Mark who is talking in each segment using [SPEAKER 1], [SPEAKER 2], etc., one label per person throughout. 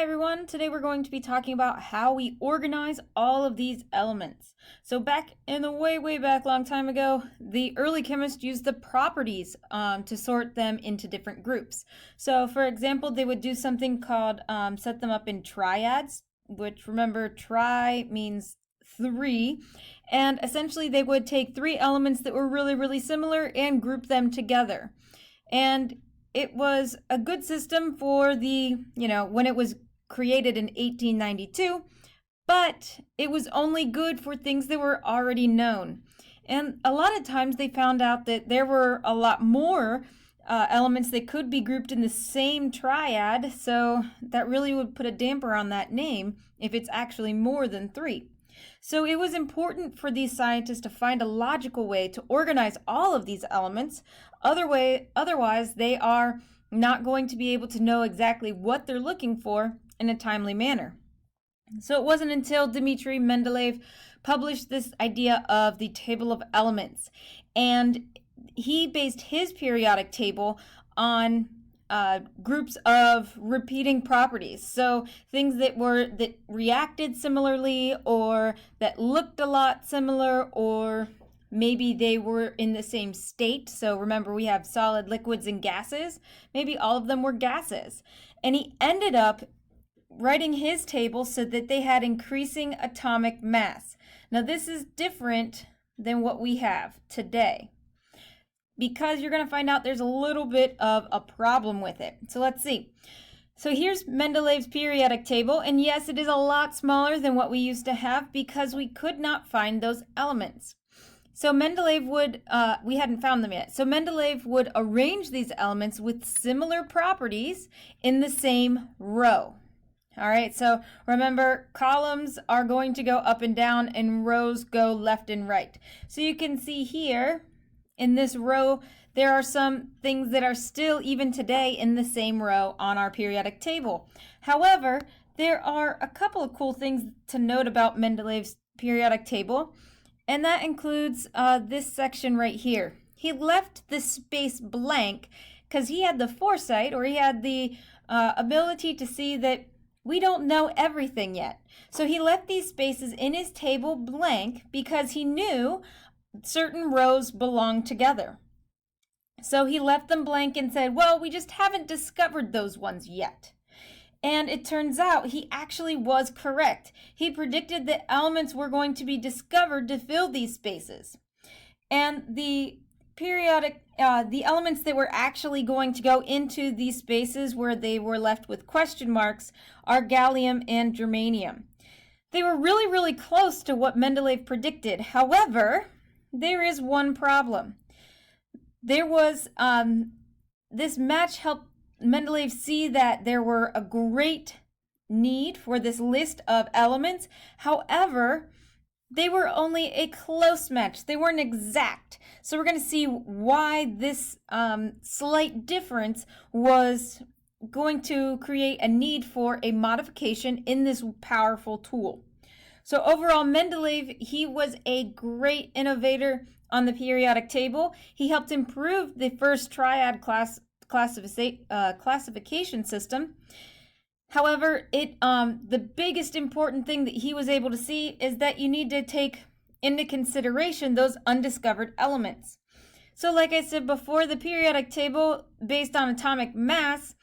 [SPEAKER 1] Hi everyone, today we're going to be talking about how we organize all of these elements. So back in the way back long time ago, the early chemists used the properties to sort them into different groups. So for example, they would do something called set them up in triads, which remember tri means three, and essentially they would take three elements that were really similar and group them together. And it was a good system for when it was created in 1892, but it was only good for things that were already known. And a lot of times they found out that there were a lot more elements that could be grouped in the same triad, so that really would put a damper on that name if it's actually more than three. So it was important for these scientists to find a logical way to organize all of these elements. Otherwise, they are not going to be able to know exactly what they're looking for in a timely manner. So it wasn't until Dmitri Mendeleev published this idea of the table of elements, and he based his periodic table on groups of repeating properties. So things that reacted similarly, or that looked a lot similar, or maybe they were in the same state. So remember, we have solid, liquids, and gases. Maybe all of them were gases. And he ended up writing his table so that they had increasing atomic mass. Now this is different than what we have today, because you're going to find out there's a little bit of a problem with it. So let's see. So here's Mendeleev's periodic table, and yes, it is a lot smaller than what we used to have because we could not find those elements. So Mendeleev would, we hadn't found them yet. So Mendeleev would arrange these elements with similar properties in the same row. All right, so remember, columns are going to go up and down and rows go left and right. So you can see here, in this row, there are some things that are still, even today, in the same row on our periodic table. However, there are a couple of cool things to note about Mendeleev's periodic table, and that includes this section right here. He left this space blank because he had the foresight, or he had the ability to see that we don't know everything yet. So he left these spaces in his table blank because he knew certain rows belong together. So he left them blank and said, well, we just haven't discovered those ones yet. And it turns out he actually was correct. He predicted that elements were going to be discovered to fill these spaces. And the elements that were actually going to go into these spaces where they were left with question marks are gallium and germanium. They were really close to what Mendeleev predicted. However, there is one problem. There was, this match helped Mendeleev see that there were a great need for this list of elements. However, they were only a close match. They weren't exact. So we're going to see why this slight difference was going to create a need for a modification in this powerful tool. So overall, Mendeleev, he was a great innovator on the periodic table. He helped improve the first triad classification system. However, the biggest important thing that he was able to see is that you need to take into consideration those undiscovered elements. So like I said before, the periodic table based on atomic mass,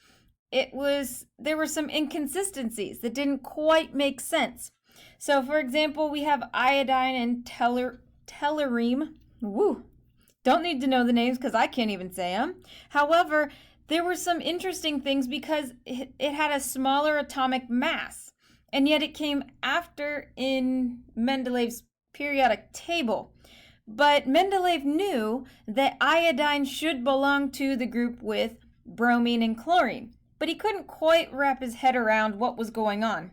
[SPEAKER 1] there were some inconsistencies that didn't quite make sense. So for example, we have iodine and tellurine. Woo! Don't need to know the names because I can't even say them. However, there were some interesting things because it had a smaller atomic mass, and yet it came after in Mendeleev's periodic table. But Mendeleev knew that iodine should belong to the group with bromine and chlorine, but he couldn't quite wrap his head around what was going on.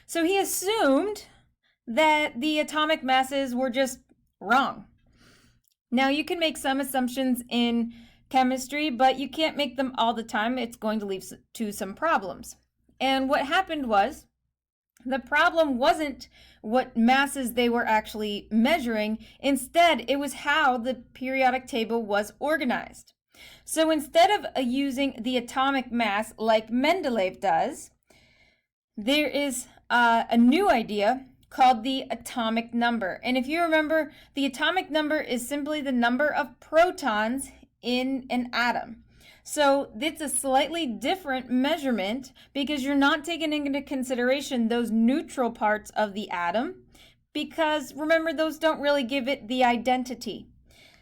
[SPEAKER 1] So he assumed that the atomic masses were just wrong. Now, you can make some assumptions in chemistry, but you can't make them all the time. It's going to lead to some problems. And what happened was, the problem wasn't what masses they were actually measuring. Instead, it was how the periodic table was organized. So instead of using the atomic mass like Mendeleev does, there is a new idea called the atomic number. And if you remember, the atomic number is simply the number of protons in an atom. So it's a slightly different measurement because you're not taking into consideration those neutral parts of the atom, because remember, those don't really give it the identity.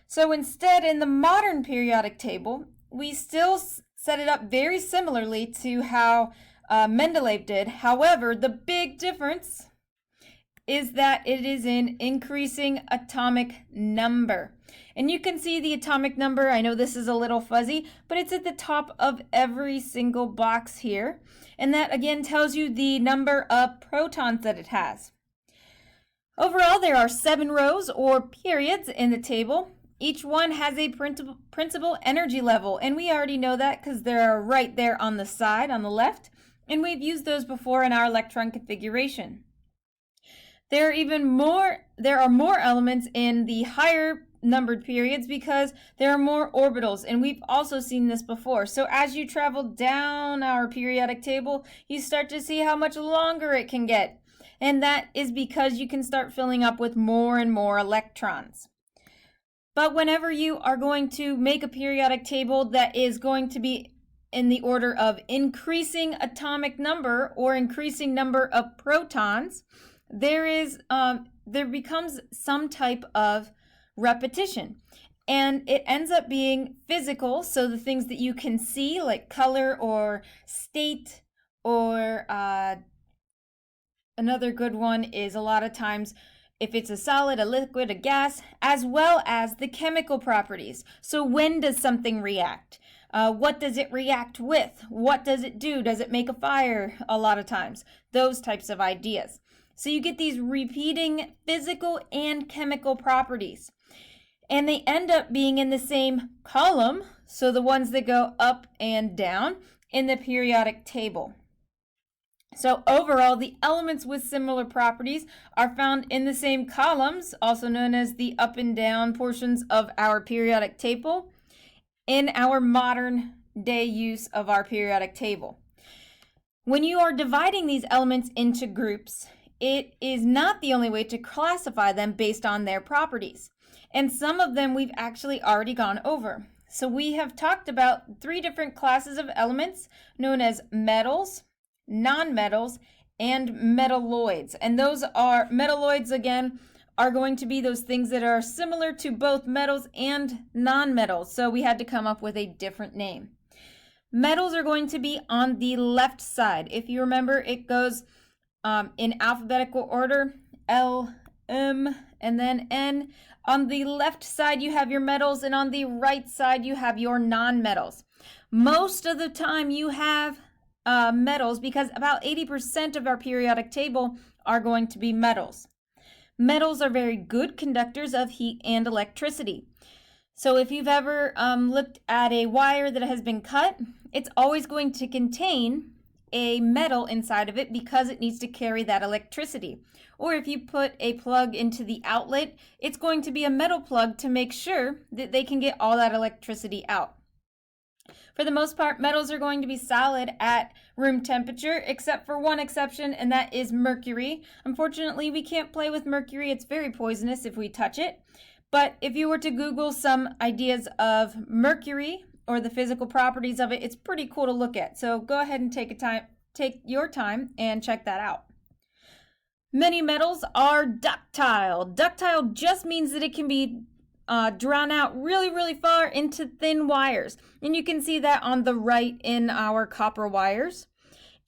[SPEAKER 1] So instead, in the modern periodic table, we still set it up very similarly to how Mendeleev did. However, the big difference is that it is in increasing atomic number. And you can see the atomic number. I know this is a little fuzzy, but it's at the top of every single box here. And that again tells you the number of protons that it has. Overall, there are 7 rows or periods in the table. Each one has a principal energy level, and we already know that because they're right there on the side, on the left, and we've used those before in our electron configuration. There are more elements in the higher numbered periods because there are more orbitals, and we've also seen this before. So as you travel down our periodic table, you start to see how much longer it can get. And that is because you can start filling up with more and more electrons. But whenever you are going to make a periodic table that is going to be in the order of increasing atomic number or increasing number of protons, there becomes some type of repetition. And it ends up being physical, so the things that you can see, like color or state, or another good one is a lot of times if it's a solid, a liquid, a gas, as well as the chemical properties. So when does something react? What does it react with? What does it do? Does it make a fire? A lot of times, those types of ideas. So you get these repeating physical and chemical properties. And they end up being in the same column, so the ones that go up and down in the periodic table. So overall, the elements with similar properties are found in the same columns, also known as the up and down portions of our periodic table, in our modern day use of our periodic table. When you are dividing these elements into groups, it is not the only way to classify them based on their properties. And some of them we've actually already gone over. So we have talked about 3 different classes of elements known as metals, nonmetals, and metalloids. And those are, metalloids again, are going to be those things that are similar to both metals and nonmetals. So we had to come up with a different name. Metals are going to be on the left side. If you remember, it goes in alphabetical order, L, M, and then N. On the left side, you have your metals, and on the right side, you have your nonmetals. Most of the time, you have metals because about 80% of our periodic table are going to be metals. Metals are very good conductors of heat and electricity. So if you've ever looked at a wire that has been cut, it's always going to contain a metal inside of it because it needs to carry that electricity. Or if you put a plug into the outlet, it's going to be a metal plug to make sure that they can get all that electricity out. For the most part, metals are going to be solid at room temperature, except for one exception, and that is mercury. Unfortunately, we can't play with mercury. It's very poisonous if we touch it. But if you were to Google some ideas of mercury or the physical properties of it, it's pretty cool to look at. So go ahead and take your time and check that out. Many metals are ductile. Ductile just means that it can be drawn out really, really far into thin wires. And you can see that on the right in our copper wires.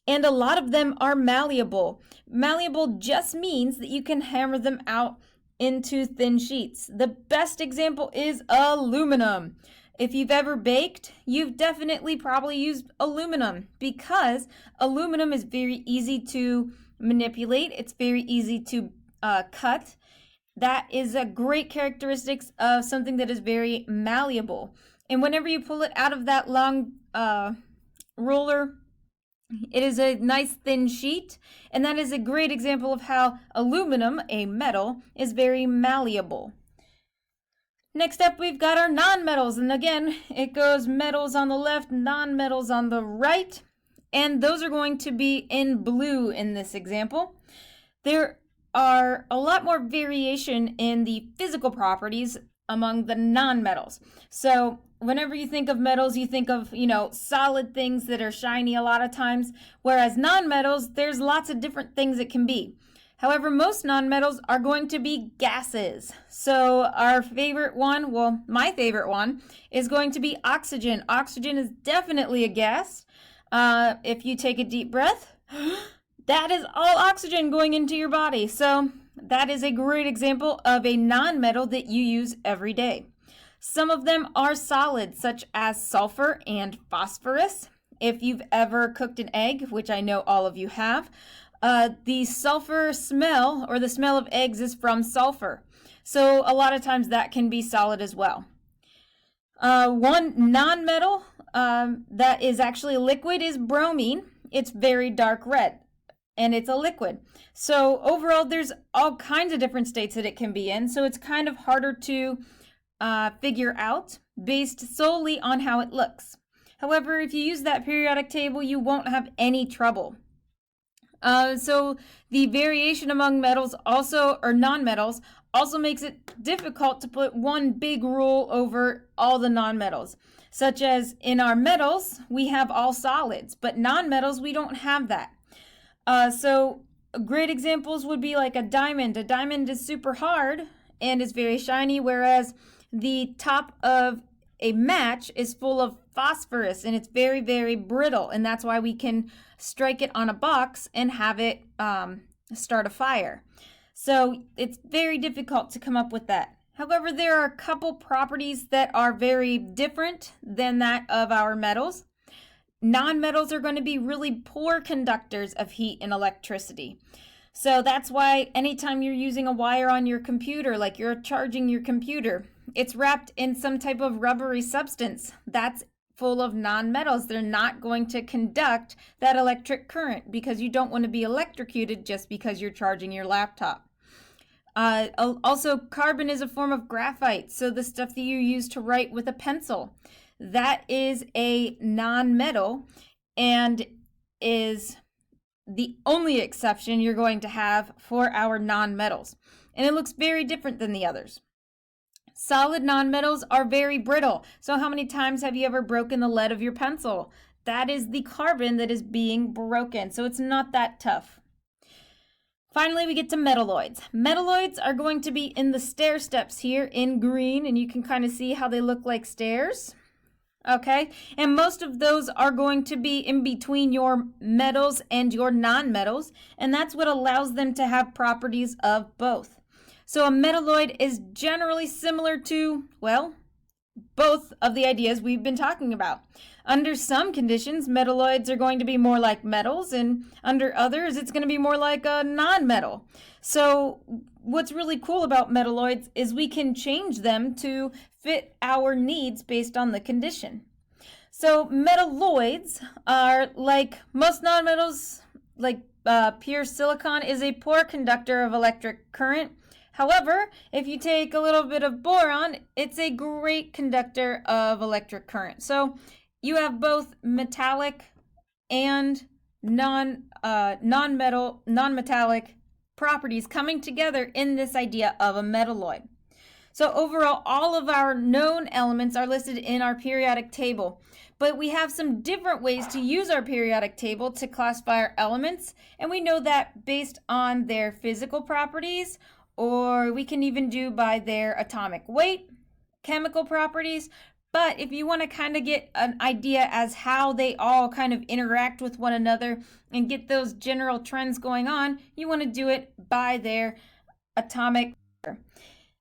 [SPEAKER 1] And a lot of them are malleable. Malleable just means that you can hammer them out into thin sheets. The best example is aluminum. If you've ever baked, you've definitely probably used aluminum because aluminum is very easy to manipulate. It's very easy to cut. That is a great characteristic of something that is very malleable. And whenever you pull it out of that long roller, it is a nice thin sheet. And that is a great example of how aluminum, a metal, is very malleable. Next up, we've got our nonmetals. And again, it goes metals on the left, nonmetals on the right. and those are going to be in blue in this example. There are a lot more variation in the physical properties among the non-metals. So whenever you think of metals, you think of, solid things that are shiny a lot of times, whereas non-metals, there's lots of different things it can be. However, most non-metals are going to be gases. So our favorite one, well, my favorite one, is going to be oxygen. Oxygen is definitely a gas. If you take a deep breath, that is all oxygen going into your body. So that is a great example of a non-metal that you use every day. Some of them are solids, such as sulfur and phosphorus. If you've ever cooked an egg, which I know all of you have, the sulfur smell, or the smell of eggs, is from sulfur. So a lot of times that can be solid as well. One non-metal that is actually liquid is bromine. It's very dark red, and it's a liquid. So overall, there's all kinds of different states that it can be in, so it's kind of harder to figure out based solely on how it looks. However, if you use that periodic table, you won't have any trouble. So the variation among metals also, or non-metals, also makes it difficult to put one big rule over all the non-metals. Such as in our metals, we have all solids, but non-metals, we don't have that. So great examples would be like a diamond. A diamond is super hard and is very shiny, whereas the top of a match is full of phosphorus and it's very, very brittle, and that's why we can strike it on a box and have it start a fire. So it's very difficult to come up with that. However, there are a couple properties that are very different than that of our metals. Non-metals are going to be really poor conductors of heat and electricity. So that's why anytime you're using a wire on your computer, like you're charging your computer, it's wrapped in some type of rubbery substance that's full of non-metals. They're not going to conduct that electric current because you don't want to be electrocuted just because you're charging your laptop. Also, carbon is a form of graphite, so the stuff that you use to write with a pencil, that is a non-metal and is the only exception you're going to have for our non-metals. And it looks very different than the others. Solid non-metals are very brittle. So how many times have you ever broken the lead of your pencil? That is the carbon that is being broken. So it's not that tough. Finally, we get to metalloids. Metalloids are going to be in the stair steps here in green, and you can kind of see how they look like stairs. Okay, and most of those are going to be in between your metals and your non-metals, and that's what allows them to have properties of both. So a metalloid is generally similar to, well, both of the ideas we've been talking about. Under some conditions, metalloids are going to be more like metals, and under others, it's going to be more like a non-metal. So what's really cool about metalloids is we can change them to fit our needs based on the condition. So metalloids are like most nonmetals, like pure silicon is a poor conductor of electric current. However, if you take a little bit of boron, it's a great conductor of electric current. So you have both metallic and non-metallic properties coming together in this idea of a metalloid. So overall, all of our known elements are listed in our periodic table, but we have some different ways to use our periodic table to classify our elements, and we know that based on their physical properties, or we can even do by their atomic weight, chemical properties. But if you want to kind of get an idea as how they all kind of interact with one another and get those general trends going on, you want to do it by their atomic.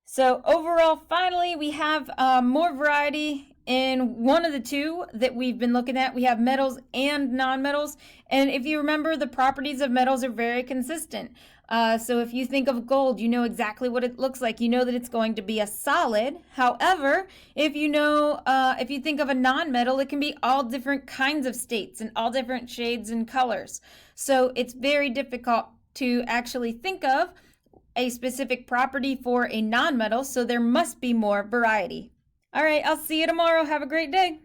[SPEAKER 1] So overall, finally, we have more variety in one of the two that we've been looking at. We have metals and non-metals. And if you remember, the properties of metals are very consistent. So if you think of gold, you know exactly what it looks like. You know that it's going to be a solid. However, if you think of a non-metal, it can be all different kinds of states and all different shades and colors. So it's very difficult to actually think of a specific property for a non-metal, so there must be more variety. All right, I'll see you tomorrow. Have a great day.